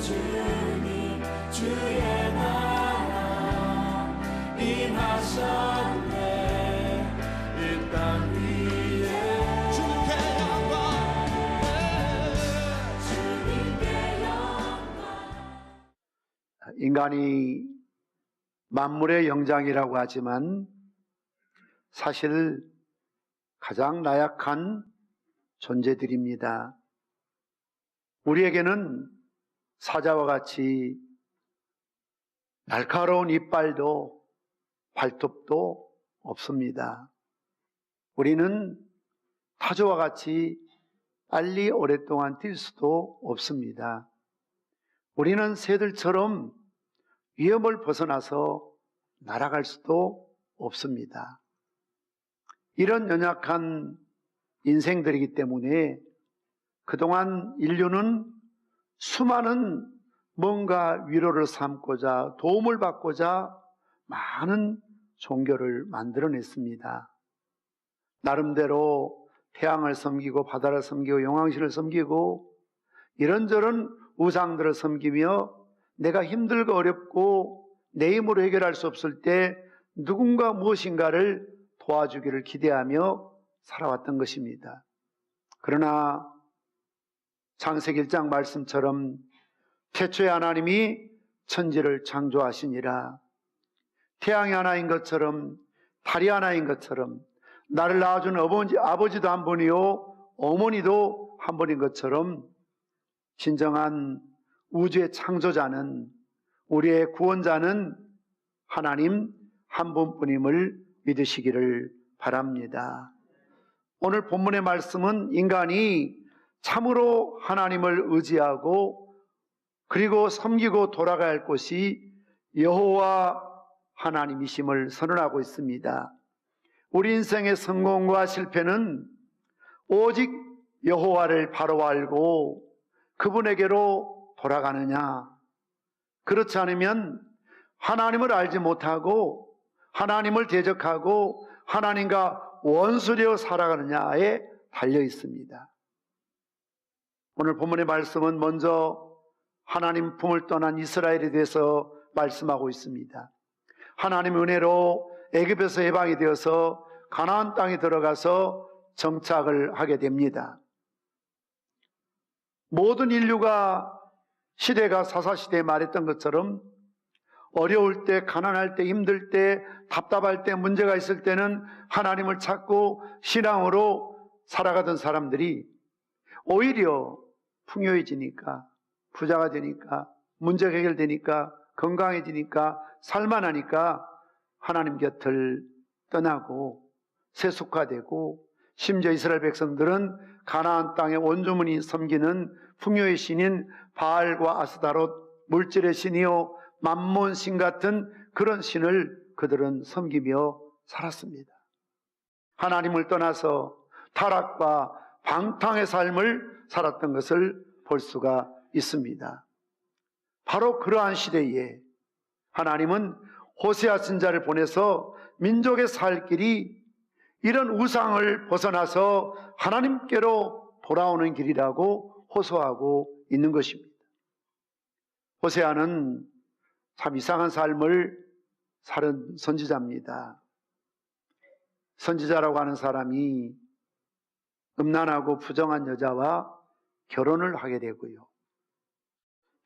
주님 주의 나라 임하셨네. 이 땅 위에 주님께 영광. 인간이 만물의 영장이라고 하지만 사실 가장 나약한 존재들입니다. 우리에게는 사자와 같이 날카로운 이빨도 발톱도 없습니다. 우리는 타조와 같이 빨리 오랫동안 뛸 수도 없습니다. 우리는 새들처럼 위험을 벗어나서 날아갈 수도 없습니다. 이런 연약한 인생들이기 때문에 그동안 인류는 수많은 뭔가 위로를 삼고자 도움을 받고자 많은 종교를 만들어냈습니다. 나름대로 태양을 섬기고 바다를 섬기고 용왕신을 섬기고 이런저런 우상들을 섬기며 내가 힘들고 어렵고 내 힘으로 해결할 수 없을 때 누군가 무엇인가를 도와주기를 기대하며 살아왔던 것입니다. 그러나 창세기 1장 말씀처럼 태초에 하나님이 천지를 창조하시니라. 태양이 하나인 것처럼 달이 하나인 것처럼 나를 낳아준 아버지도 한 분이요 어머니도 한 분인 것처럼 진정한 우주의 창조자는, 우리의 구원자는 하나님 한 분뿐임을 믿으시기를 바랍니다. 오늘 본문의 말씀은 인간이 참으로 하나님을 의지하고 그리고 섬기고 돌아가야 할 곳이 여호와 하나님이심을 선언하고 있습니다. 우리 인생의 성공과 실패는 오직 여호와를 바로 알고 그분에게로 돌아가느냐, 그렇지 않으면 하나님을 알지 못하고 하나님을 대적하고 하나님과 원수되어 살아가느냐에 달려 있습니다. 오늘 본문의 말씀은 먼저 하나님 품을 떠난 이스라엘에 대해서 말씀하고 있습니다. 하나님의 은혜로 애굽에서 해방이 되어서 가나안 땅에 들어가서 정착을 하게 됩니다. 모든 인류가 시대가 사사시대에 말했던 것처럼 어려울 때, 가난할 때, 힘들 때, 답답할 때, 문제가 있을 때는 하나님을 찾고 신앙으로 살아가던 사람들이 오히려 풍요해지니까, 부자가 되니까, 문제가 해결되니까, 건강해지니까, 살만하니까 하나님 곁을 떠나고 세속화되고, 심지어 이스라엘 백성들은 가나안 땅의 원주민이 섬기는 풍요의 신인 바알과 아스다롯, 물질의 신이요 만몬 신 같은 그런 신을 그들은 섬기며 살았습니다. 하나님을 떠나서 타락과 방탕의 삶을 살았던 것을 볼 수가 있습니다. 바로 그러한 시대에 하나님은 호세아 선지자를 보내서 민족의 살 길이 이런 우상을 벗어나서 하나님께로 돌아오는 길이라고 호소하고 있는 것입니다. 호세아는 참 이상한 삶을 사는 선지자입니다. 선지자라고 하는 사람이 음란하고 부정한 여자와 결혼을 하게 되고요.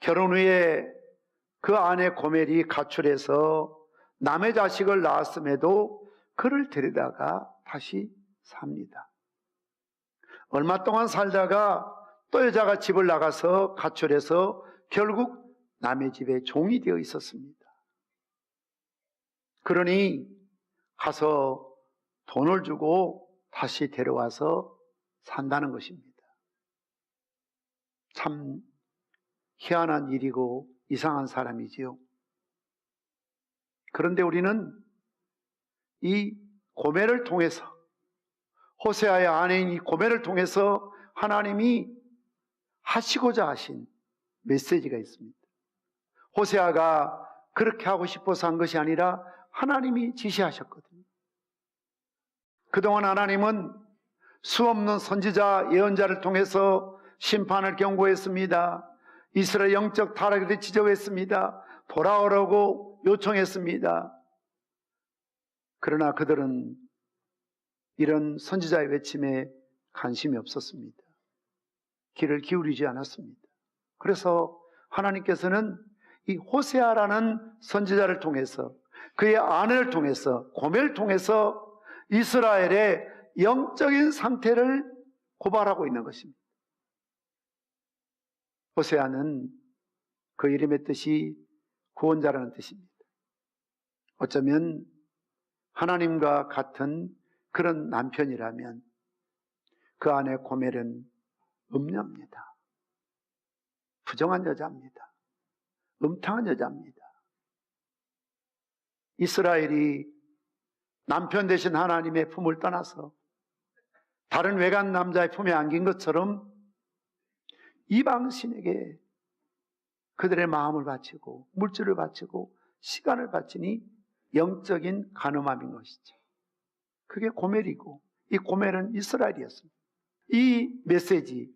결혼 후에 그 아내 고멜이 가출해서 남의 자식을 낳았음에도 그를 데려다가 다시 삽니다. 얼마 동안 살다가 또 여자가 집을 나가서 가출해서 결국 남의 집에 종이 되어 있었습니다. 그러니 가서 돈을 주고 다시 데려와서 산다는 것입니다. 참 희한한 일이고 이상한 사람이지요. 그런데 우리는 이 고멜을 통해서, 호세아의 아내인 이 고멜을 통해서 하나님이 하시고자 하신 메시지가 있습니다. 호세아가 그렇게 하고 싶어서 한 것이 아니라 하나님이 지시하셨거든요. 그동안 하나님은 수없는 선지자, 예언자를 통해서 심판을 경고했습니다. 이스라엘 영적 타락에 대해 지적했습니다. 돌아오라고 요청했습니다. 그러나 그들은 이런 선지자의 외침에 관심이 없었습니다. 귀를 기울이지 않았습니다. 그래서 하나님께서는 이 호세아라는 선지자를 통해서, 그의 아내를 통해서, 고멜을 통해서 이스라엘의 영적인 상태를 고발하고 있는 것입니다. 호세아는 그 이름의 뜻이 구원자라는 뜻입니다. 어쩌면 하나님과 같은 그런 남편이라면 그 아내 고멜은 음녀입니다. 부정한 여자입니다. 음탕한 여자입니다. 이스라엘이 남편 되신 하나님의 품을 떠나서 다른 외간 남자의 품에 안긴 것처럼 이방신에게 그들의 마음을 바치고 물질을 바치고 시간을 바치니 영적인 간음함인 것이죠. 그게 고멜이고, 이 고멜은 이스라엘이었습니다. 이 메시지,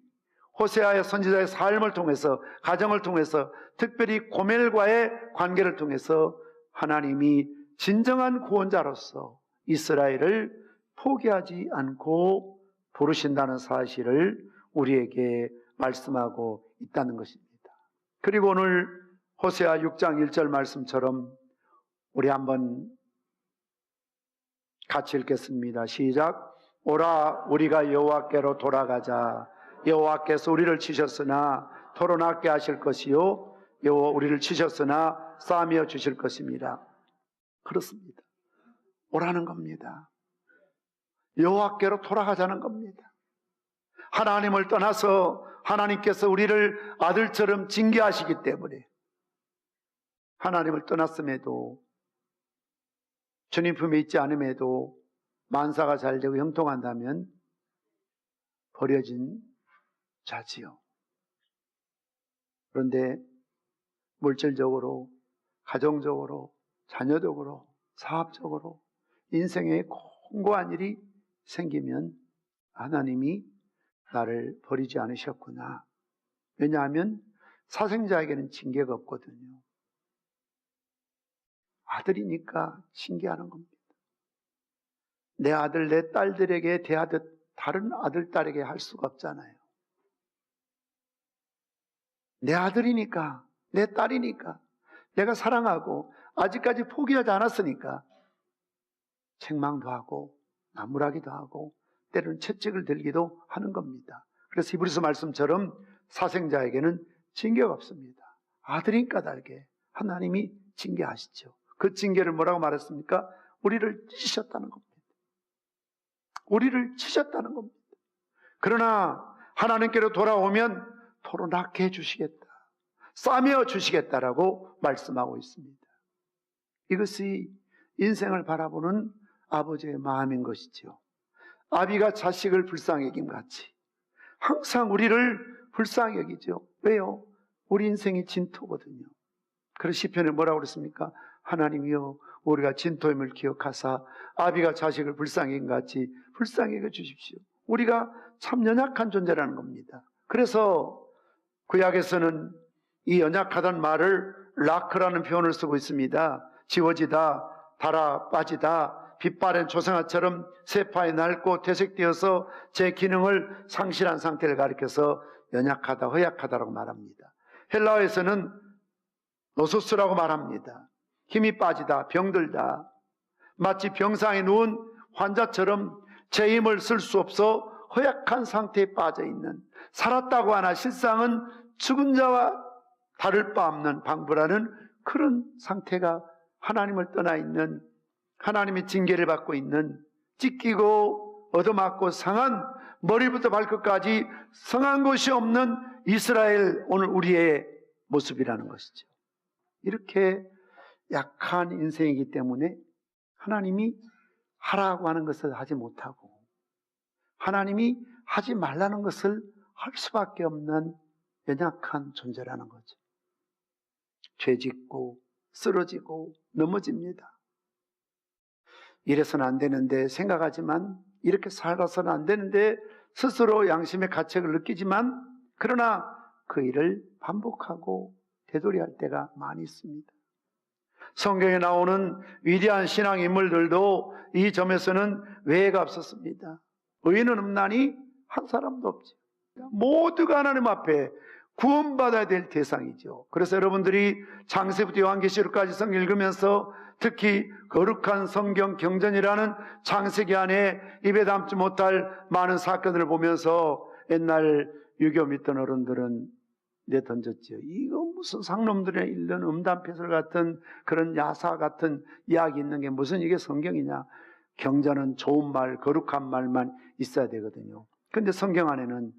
호세아의 선지자의 삶을 통해서, 가정을 통해서, 특별히 고멜과의 관계를 통해서 하나님이 진정한 구원자로서 이스라엘을 포기하지 않고 부르신다는 사실을 우리에게 말씀하고 있다는 것입니다. 그리고 오늘 호세아 6장 1절 말씀처럼 우리 한번 같이 읽겠습니다. 시작. 오라 우리가 여호와께로 돌아가자. 여호와께서 우리를 치셨으나 토론하게 하실 것이요 여호와 우리를 치셨으나 싸매어 주실 것입니다. 그렇습니다. 오라는 겁니다. 여호와께로 돌아가자는 겁니다. 하나님을 떠나서 하나님께서 우리를 아들처럼 징계하시기 때문에 하나님을 떠났음에도, 주님 품에 있지 않음에도 만사가 잘 되고 형통한다면 버려진 자지요. 그런데 물질적으로, 가정적으로, 자녀적으로, 사업적으로 인생에 공고한 일이 생기면 하나님이 나를 버리지 않으셨구나. 왜냐하면 사생자에게는 징계가 없거든요. 아들이니까 징계하는 겁니다. 내 아들, 내 딸들에게 대하듯 다른 아들, 딸에게 할 수가 없잖아요. 내 아들이니까, 내 딸이니까, 내가 사랑하고 아직까지 포기하지 않았으니까 책망도 하고 나무라기도 하고 때로는 채찍을 들기도 하는 겁니다. 그래서 히브리서 말씀처럼 사생자에게는 징계가 없습니다. 아들이니까 달게 하나님이 징계하시죠. 그 징계를 뭐라고 말했습니까? 우리를 치셨다는 겁니다. 우리를 치셨다는 겁니다. 그러나 하나님께로 돌아오면 도로 낫게 해주시겠다, 싸매어 주시겠다라고 말씀하고 있습니다. 이것이 인생을 바라보는 아버지의 마음인 것이죠. 아비가 자식을 불쌍히 여김 같이 항상 우리를 불쌍히 여기죠. 왜요? 우리 인생이 진토거든요. 그래서 시편에 뭐라고 그랬습니까? 하나님이여 우리가 진토임을 기억하사 아비가 자식을 불쌍히 여김 같이 불쌍히 여겨 주십시오. 우리가 참 연약한 존재라는 겁니다. 그래서 구약에서는 이 연약하다는 말을 라크라는 표현을 쓰고 있습니다. 지워지다, 닳아 빠지다, 빛바랜 조상아처럼 세파에 낡고 퇴색되어서 제 기능을 상실한 상태를 가리켜서 연약하다, 허약하다라고 말합니다. 헬라어에서는 노소스라고 말합니다. 힘이 빠지다, 병들다, 마치 병상에 누운 환자처럼 제 힘을 쓸 수 없어 허약한 상태에 빠져 있는, 살았다고 하나 실상은 죽은 자와 다를 바 없는 방불하는 그런 상태가 하나님을 떠나 있는, 하나님의 징계를 받고 있는, 찢기고 얻어맞고 상한, 머리부터 발끝까지 성한 것이 없는 이스라엘, 오늘 우리의 모습이라는 것이죠. 이렇게 약한 인생이기 때문에 하나님이 하라고 하는 것을 하지 못하고 하나님이 하지 말라는 것을 할 수밖에 없는 연약한 존재라는 거죠. 죄짓고 쓰러지고 넘어집니다. 이래서는 안 되는데 생각하지만, 이렇게 살아서는 안 되는데 스스로 양심의 가책을 느끼지만, 그러나 그 일을 반복하고 되돌이할 때가 많이 있습니다. 성경에 나오는 위대한 신앙 인물들도 이 점에서는 외가 없었습니다. 의인은 없나니 한 사람도 없죠. 모두가 하나님 앞에 구원받아야 될 대상이죠. 그래서 여러분들이 창세부터 요한계시록까지 성경 읽으면서 특히 거룩한 성경 경전이라는 창세기 안에 입에 담지 못할 많은 사건들을 보면서 옛날 유교 믿던 어른들은 내던졌죠. 이거 무슨 상놈들의 읽는 음담패설 같은 그런 야사 같은 이야기 있는 게 무슨 이게 성경이냐. 경전은 좋은 말, 거룩한 말만 있어야 되거든요. 근데 성경 안에는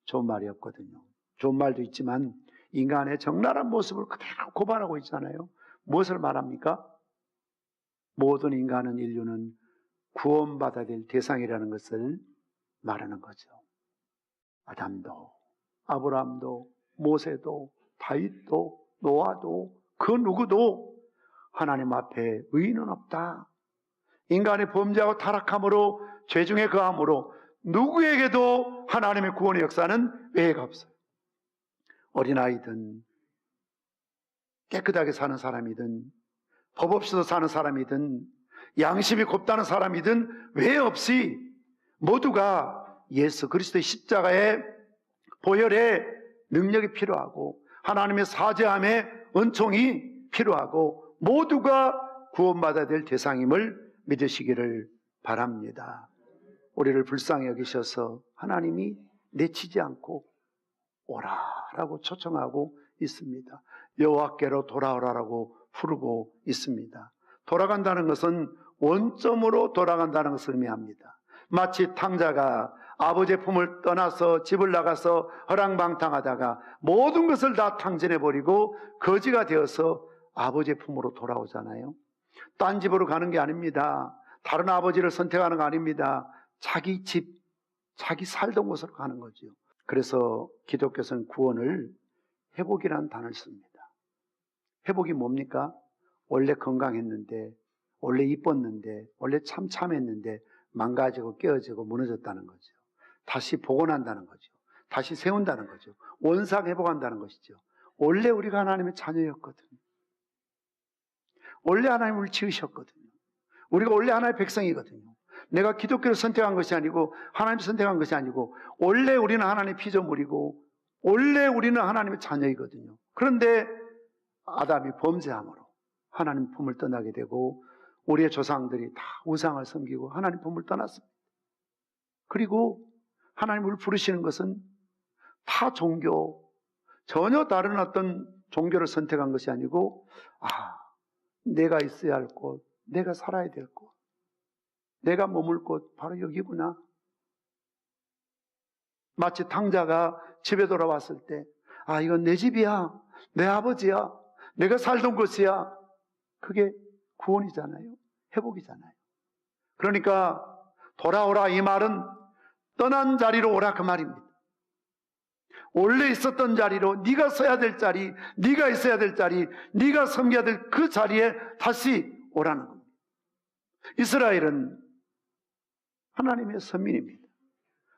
좋은 말이 없거든요. 좋은 말도 있지만 인간의 적나라한 모습을 그대로 고발하고 있잖아요. 무엇을 말합니까? 모든 인류는 구원받아야 될 대상이라는 것을 말하는 거죠. 아담도, 아브라함도, 모세도, 다윗도, 노아도, 그 누구도 하나님 앞에 의인은 없다. 인간의 범죄하고 타락함으로 죄중에 거함으로 누구에게도 하나님의 구원의 역사는 외가 없어요. 어린아이든 깨끗하게 사는 사람이든 법 없이도 사는 사람이든 양심이 곱다는 사람이든 외 없이 모두가 예수 그리스도의 십자가의 보혈의 능력이 필요하고 하나님의 사죄함의 은총이 필요하고 모두가 구원받아야 될 대상임을 믿으시기를 바랍니다. 우리를 불쌍히 여기셔서 하나님이 내치지 않고 오라라고 초청하고 있습니다. 여호와께로 돌아오라라고 부르고 있습니다. 돌아간다는 것은 원점으로 돌아간다는 것을 의미합니다. 마치 탕자가 아버지의 품을 떠나서 집을 나가서 허랑방탕하다가 모든 것을 다 탕진해버리고 거지가 되어서 아버지의 품으로 돌아오잖아요. 딴 집으로 가는 게 아닙니다. 다른 아버지를 선택하는 거 아닙니다. 자기 집, 자기 살던 곳으로 가는 거죠. 그래서 기독교에서는 구원을 회복이라는 단어를 씁니다. 회복이 뭡니까? 원래 건강했는데, 원래 이뻤는데, 원래 참했는데 망가지고 깨어지고 무너졌다는 거죠. 다시 복원한다는 거죠. 다시 세운다는 거죠. 원상 회복한다는 것이죠. 원래 우리가 하나님의 자녀였거든요. 원래 하나님을 지으셨거든요. 우리가 원래 하나님의 백성이거든요. 내가 기독교를 선택한 것이 아니고 하나님을 선택한 것이 아니고 원래 우리는 하나님의 피조물이고 원래 우리는 하나님의 자녀이거든요. 그런데 아담이 범죄함으로 하나님 품을 떠나게 되고 우리의 조상들이 다 우상을 섬기고 하나님 품을 떠났습니다. 그리고 하나님을 부르시는 것은 타 종교, 전혀 다른 어떤 종교를 선택한 것이 아니고 내가 있어야 할 곳, 내가 살아야 될 곳, 내가 머물 곳 바로 여기구나. 마치 탕자가 집에 돌아왔을 때 이건 내 집이야, 내 아버지야, 내가 살던 곳이야. 그게 구원이잖아요. 회복이잖아요. 그러니까 돌아오라 이 말은 떠난 자리로 오라 그 말입니다. 원래 있었던 자리로 네가 서야 될 자리, 네가 있어야 될 자리, 네가 섬겨야 될 그 자리에 다시 오라는 겁니다. 이스라엘은 하나님의 선민입니다.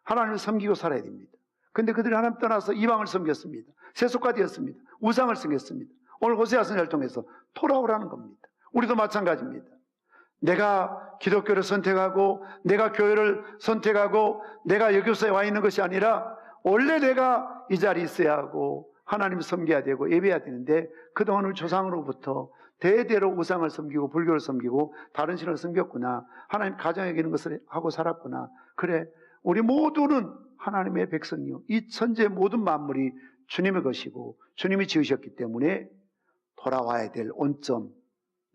하나님을 섬기고 살아야 됩니다. 그런데 그들이 하나님 떠나서 이방을 섬겼습니다. 세속화 되었습니다. 우상을 섬겼습니다. 오늘 호세아 선지자를 통해서 돌아오라는 겁니다. 우리도 마찬가지입니다. 내가 기독교를 선택하고 내가 교회를 선택하고 내가 여교소에 와 있는 것이 아니라 원래 내가 이 자리에 있어야 하고 하나님을 섬겨야 되고 예배해야 되는데 그동안 우리 조상으로부터 대대로 우상을 섬기고 불교를 섬기고 다른 신을 섬겼구나. 하나님 가정에 여기는 것을 하고 살았구나. 그래, 우리 모두는 하나님의 백성이요. 이 천지의 모든 만물이 주님의 것이고 주님이 지으셨기 때문에 돌아와야 될 온점,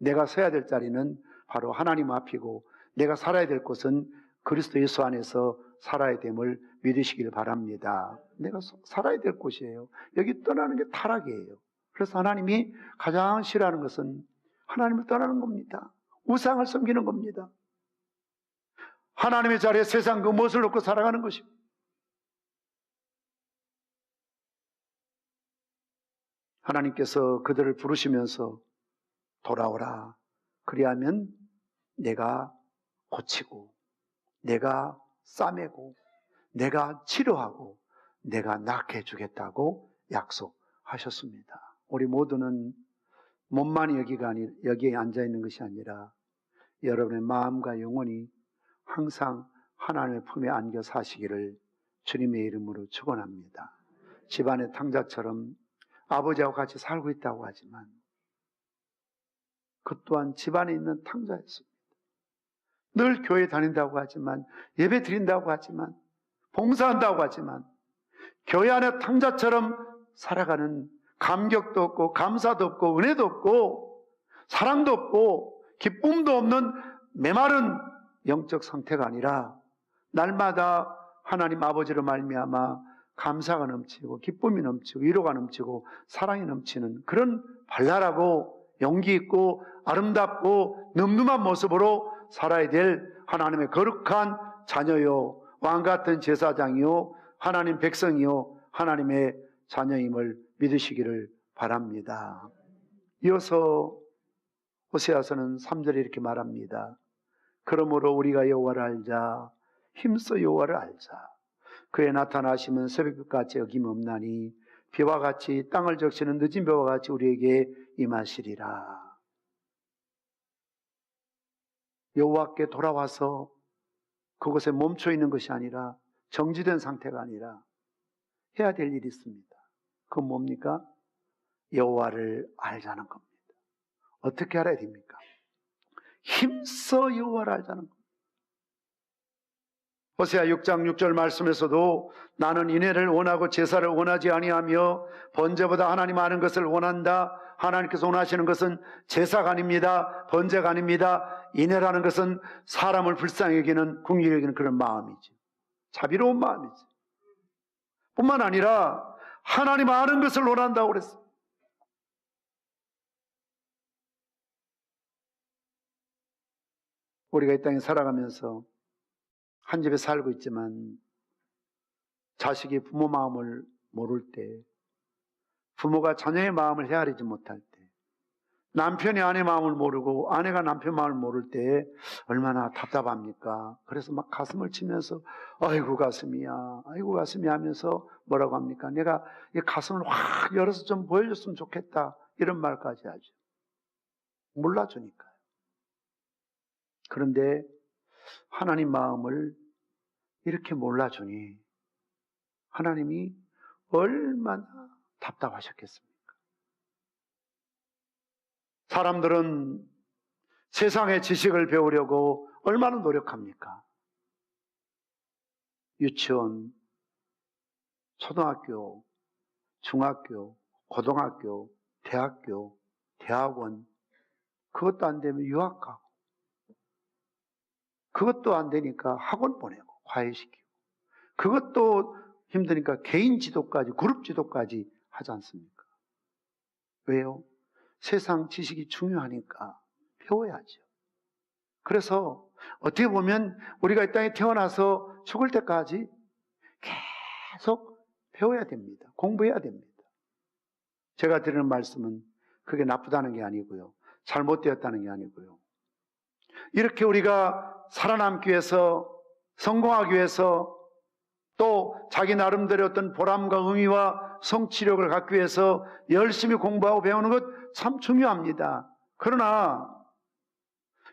내가 서야 될 자리는 바로 하나님 앞이고 내가 살아야 될 곳은 그리스도 예수 안에서 살아야 됨을 믿으시길 바랍니다. 내가 살아야 될 곳이에요. 여기 떠나는 게 타락이에요. 그래서 하나님이 가장 싫어하는 것은 하나님을 떠나는 겁니다. 우상을 섬기는 겁니다. 하나님의 자리에 세상 그 무엇을 놓고 살아가는 것입니다. 하나님께서 그들을 부르시면서 돌아오라. 그리하면 내가 고치고 내가 싸매고 내가 치료하고 내가 낫게 해주겠다고 약속하셨습니다. 우리 모두는 몸만 여기에 앉아있는 것이 아니라 여러분의 마음과 영혼이 항상 하나님의 품에 안겨 사시기를 주님의 이름으로 축원합니다. 집안의 탕자처럼 아버지하고 같이 살고 있다고 하지만 그 또한 집안에 있는 탕자였습니다. 늘 교회 다닌다고 하지만, 예배 드린다고 하지만, 봉사한다고 하지만 교회 안의 탕자처럼 살아가는 감격도 없고 감사도 없고 은혜도 없고 사랑도 없고 기쁨도 없는 메마른 영적 상태가 아니라 날마다 하나님 아버지로 말미암아 감사가 넘치고 기쁨이 넘치고 위로가 넘치고 사랑이 넘치는 그런 발랄하고 용기 있고 아름답고 늠름한 모습으로 살아야 될 하나님의 거룩한 자녀요, 왕같은 제사장이요, 하나님 백성이요, 하나님의 자녀임을 믿으시기를 바랍니다. 이어서 호세아서는 3절에 이렇게 말합니다. 그러므로 우리가 여호와를 알자, 힘써 여호와를 알자. 그의 나타나심은 새벽같이 어김없나니 비와 같이 땅을 적시는 늦은 비와 같이 우리에게 임하시리라. 여호와께 돌아와서 그곳에 멈춰 있는 것이 아니라, 정지된 상태가 아니라 해야 될 일이 있습니다. 그건 뭡니까? 여호와를 알자는 겁니다. 어떻게 알아야 됩니까? 힘써 여호와를 알자는 겁니다. 호세아 6장 6절 말씀에서도 나는 인애를 원하고 제사를 원하지 아니하며 번제보다 하나님 아는 것을 원한다. 하나님께서 원하시는 것은 제사가 아닙니다. 번제가 아닙니다. 인애라는 것은 사람을 불쌍히 여기는, 긍휼히 여기는 그런 마음이죠. 자비로운 마음이죠. 뿐만 아니라 하나님 아는 것을 원한다고 그랬어요. 우리가 이 땅에 살아가면서 한 집에 살고 있지만 자식이 부모 마음을 모를 때, 부모가 자녀의 마음을 헤아리지 못할 때, 남편이 아내 마음을 모르고 아내가 남편 마음을 모를 때 얼마나 답답합니까? 그래서 막 가슴을 치면서 아이고 가슴이야, 아이고 가슴이 하면서 뭐라고 합니까? 내가 이 가슴을 확 열어서 좀 보여줬으면 좋겠다, 이런 말까지 하죠. 몰라주니까요. 그런데 하나님 마음을 이렇게 몰라주니 하나님이 얼마나 답답하셨겠습니까? 사람들은 세상의 지식을 배우려고 얼마나 노력합니까? 유치원, 초등학교, 중학교, 고등학교, 대학교, 대학원, 그것도 안 되면 유학 가고, 그것도 안 되니까 학원 보내고 과외시키고, 그것도 힘드니까 개인 지도까지, 그룹 지도까지 하지 않습니까? 왜요? 세상 지식이 중요하니까 배워야죠. 그래서 어떻게 보면 우리가 이 땅에 태어나서 죽을 때까지 계속 배워야 됩니다. 공부해야 됩니다. 제가 드리는 말씀은 그게 나쁘다는 게 아니고요, 잘못되었다는 게 아니고요, 이렇게 우리가 살아남기 위해서, 성공하기 위해서, 또 자기 나름대로 어떤 보람과 의미와 성취력을 갖기 위해서 열심히 공부하고 배우는 것 참 중요합니다. 그러나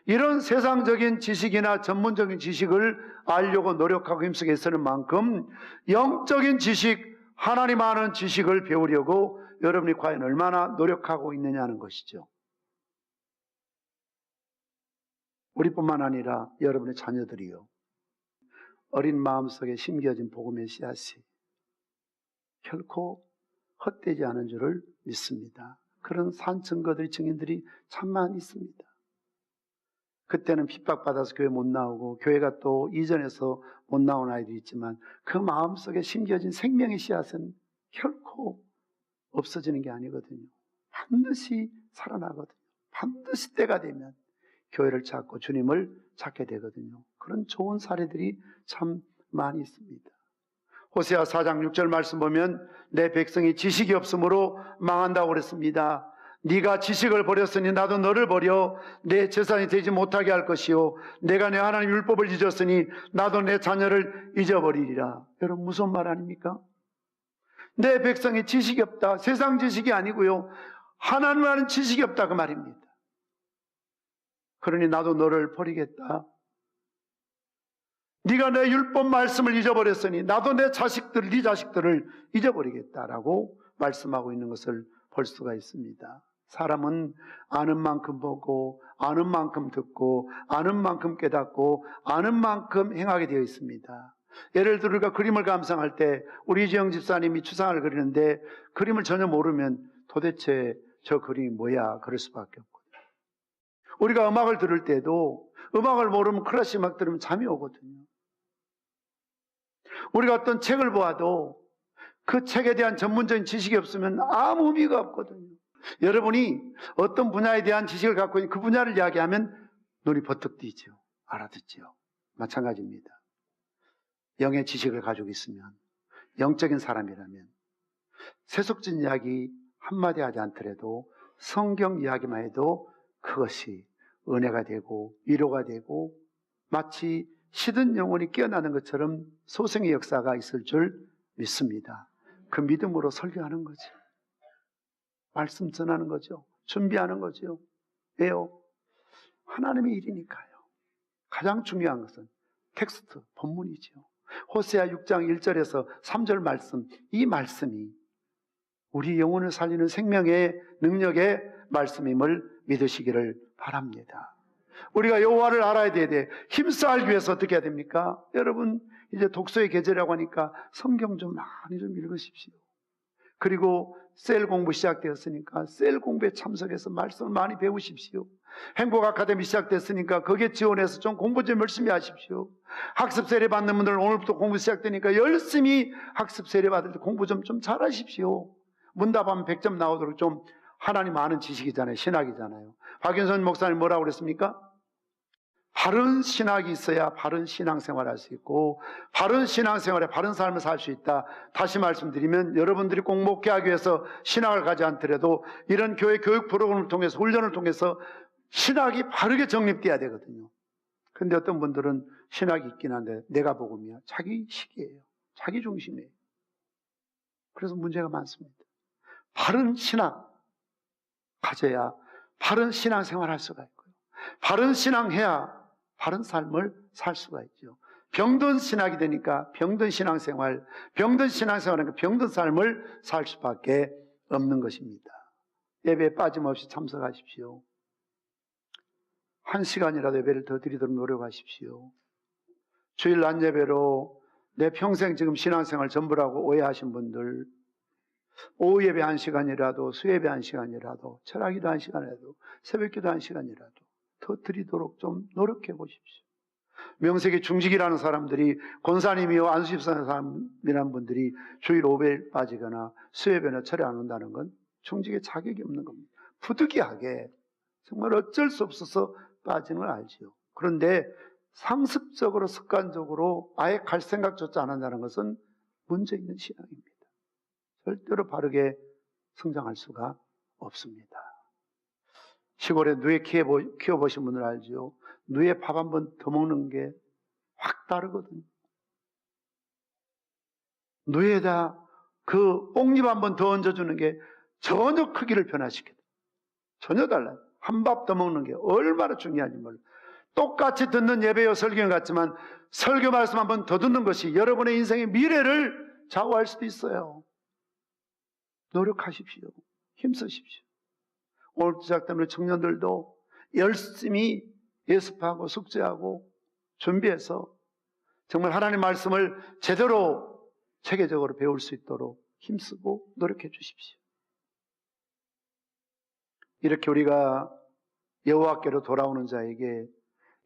이런 세상적인 지식이나 전문적인 지식을 알려고 노력하고 힘쓰게 쓰는 만큼 영적인 지식, 하나님 아는 지식을 배우려고 여러분이 과연 얼마나 노력하고 있느냐는 것이죠. 우리뿐만 아니라 여러분의 자녀들이요, 어린 마음속에 심겨진 복음의 씨앗이 결코 헛되지 않은 줄을 믿습니다. 그런 산 증거들이, 증인들이 참 많이 있습니다. 그때는 핍박받아서 교회 못 나오고, 교회가 또 이전에서 못 나온 아이들이 있지만 그 마음속에 심겨진 생명의 씨앗은 결코 없어지는 게 아니거든요. 반드시 살아나거든요. 반드시 때가 되면 교회를 찾고 주님을 찾게 되거든요. 그런 좋은 사례들이 참 많이 있습니다. 호세아 4장 6절 말씀 보면 내 백성이 지식이 없으므로 망한다고 그랬습니다. 네가 지식을 버렸으니 나도 너를 버려 내 재산이 되지 못하게 할 것이요, 내가 내 하나님 율법을 잊었으니 나도 내 자녀를 잊어버리리라. 여러분, 무슨 말 아닙니까? 내 백성이 지식이 없다. 세상 지식이 아니고요. 하나님 아는 지식이 없다 그 말입니다. 그러니 나도 너를 버리겠다. 네가 내 율법 말씀을 잊어버렸으니 나도 내 자식들, 네 자식들을 잊어버리겠다라고 말씀하고 있는 것을 볼 수가 있습니다. 사람은 아는 만큼 보고 아는 만큼 듣고 아는 만큼 깨닫고 아는 만큼 행하게 되어 있습니다. 예를 들어 우리가 그림을 감상할 때 우리 이재영 집사님이 추상을 그리는데 그림을 전혀 모르면 도대체 저 그림이 뭐야 그럴 수밖에 없거든요. 우리가 음악을 들을 때도 음악을 모르면 클래식 음악 들으면 잠이 오거든요. 우리가 어떤 책을 보아도 그 책에 대한 전문적인 지식이 없으면 아무 의미가 없거든요. 여러분이 어떤 분야에 대한 지식을 갖고 있는 그 분야를 이야기하면 눈이 버뜩 띄죠. 알아듣죠. 마찬가지입니다. 영의 지식을 가지고 있으면, 영적인 사람이라면 세속적인 이야기 한마디 하지 않더라도 성경 이야기만 해도 그것이 은혜가 되고 위로가 되고 마치 시든 영혼이 깨어나는 것처럼 소생의 역사가 있을 줄 믿습니다. 그 믿음으로 설교하는 거죠. 말씀 전하는 거죠. 준비하는 거죠. 왜요? 하나님의 일이니까요. 가장 중요한 것은 텍스트, 본문이죠. 호세아 6장 1절에서 3절 말씀, 이 말씀이 우리 영혼을 살리는 생명의 능력의 말씀임을 믿으시기를 바랍니다. 우리가 여호와를 알아야 돼. 힘써 알기 위해서 어떻게 해야 됩니까? 여러분 이제 독서의 계절이라고 하니까 성경 좀 많이 좀 읽으십시오. 그리고 셀 공부 시작되었으니까 셀 공부에 참석해서 말씀을 많이 배우십시오. 행복 아카데미 시작됐으니까 거기에 지원해서 좀 공부 좀 열심히 하십시오. 학습 세례 받는 분들은 오늘부터 공부 시작되니까 열심히 학습 세례 받을 때 공부 좀 잘하십시오. 문답하면 100점 나오도록 좀 하나님 아는 지식이잖아요. 신학이잖아요. 박윤선 목사님 뭐라고 그랬습니까? 바른 신학이 있어야 바른 신앙생활을 할 수 있고 바른 신앙생활에 바른 삶을 살 수 있다. 다시 말씀드리면 여러분들이 꼭 목회하기 위해서 신학을 가지 않더라도 이런 교회 교육 프로그램을 통해서 훈련을 통해서 신학이 바르게 정립돼야 되거든요. 그런데 어떤 분들은 신학이 있긴 한데 내가 복음이야. 자기 식이에요. 자기 중심이에요. 그래서 문제가 많습니다. 바른 신학 가져야 바른 신앙생활을 할 수가 있고요. 바른 신앙해야 바른 삶을 살 수가 있죠. 병든 신학이 되니까 병든 신앙생활, 병든 신앙생활은 병든 삶을 살 수밖에 없는 것입니다. 예배에 빠짐없이 참석하십시오. 1시간이라도 예배를 더 드리도록 노력하십시오. 주일 낮 예배로 내 평생 지금 신앙생활 전부라고 오해하신 분들, 오후 예배 1시간이라도, 수예배 1시간이라도, 철학기도 1시간이라도, 새벽기도 1시간이라도 더 드리도록 좀 노력해 보십시오. 명색이 중직이라는 사람들이, 권사님이요 안수집사님이라는 분들이 주일 5배에 빠지거나 수예배나 철회 안 온다는 건 중직에 자격이 없는 겁니다. 부득이하게 정말 어쩔 수 없어서 빠지는 걸 알지요. 그런데 상습적으로 습관적으로 아예 갈 생각조차 안 한다는 것은 문제 있는 신앙입니다. 절대로 바르게 성장할 수가 없습니다. 시골에 누에 키워보신 분들 알죠? 누에 밥 한 번 더 먹는 게 확 다르거든요. 누에다 그 옥잎 한 번 더 얹어주는 게 전혀 크기를 변화시켜요. 전혀 달라요. 한 밥 더 먹는 게 얼마나 중요한지 몰라요. 똑같이 듣는 예배요 설교는 같지만 설교 말씀 한 번 더 듣는 것이 여러분의 인생의 미래를 좌우할 수도 있어요. 노력하십시오. 힘쓰십시오. 오늘 시작되는 청년들도 열심히 예습하고 숙제하고 준비해서 정말 하나님 말씀을 제대로 체계적으로 배울 수 있도록 힘쓰고 노력해 주십시오. 이렇게 우리가 여호와께로 돌아오는 자에게,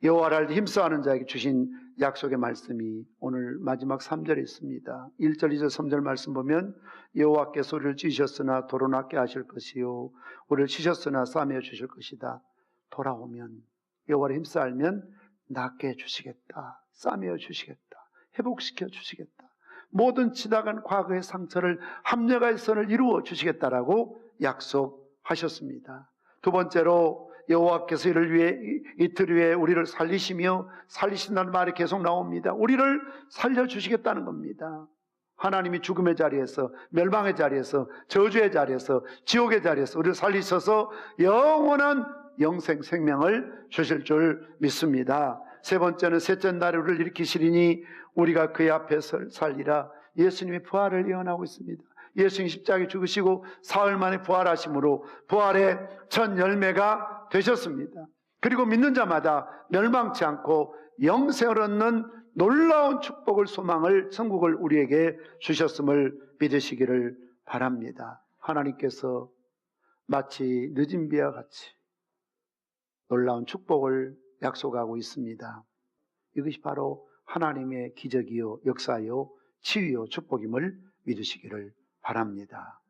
여호와를 알되 힘써하는 자에게 주신 약속의 말씀이 오늘 마지막 3절에 있습니다. 1절, 2절, 3절 말씀 보면 여호와께서 우리를 찌셨으나 도로 낫게 하실 것이요 우리를 치셨으나 싸매어 주실 것이다. 돌아오면 여호와를 힘써 알면 낫게 해주시겠다. 싸매어 주시겠다. 회복시켜 주시겠다. 모든 지나간 과거의 상처를 합력의 선을 이루어 주시겠다라고 약속하셨습니다. 두 번째로 여호와께서 이틀 위에 우리를 살리시며 살리신다는 말이 계속 나옵니다. 우리를 살려주시겠다는 겁니다. 하나님이 죽음의 자리에서, 멸망의 자리에서, 저주의 자리에서, 지옥의 자리에서 우리를 살리셔서 영원한 영생 생명을 주실 줄 믿습니다. 세 번째는 셋째 날에 우리를 일으키시리니 우리가 그의 앞에 살리라. 예수님이 부활을 예언하고 있습니다. 예수님이 십자가에 죽으시고 사흘 만에 부활하심으로 부활의 첫 열매가 되셨습니다. 그리고 믿는 자마다 멸망치 않고 영생을 얻는 놀라운 축복을, 소망을, 천국을 우리에게 주셨음을 믿으시기를 바랍니다. 하나님께서 마치 늦은 비와 같이 놀라운 축복을 약속하고 있습니다. 이것이 바로 하나님의 기적이요, 역사요, 치유요, 축복임을 믿으시기를 바랍니다.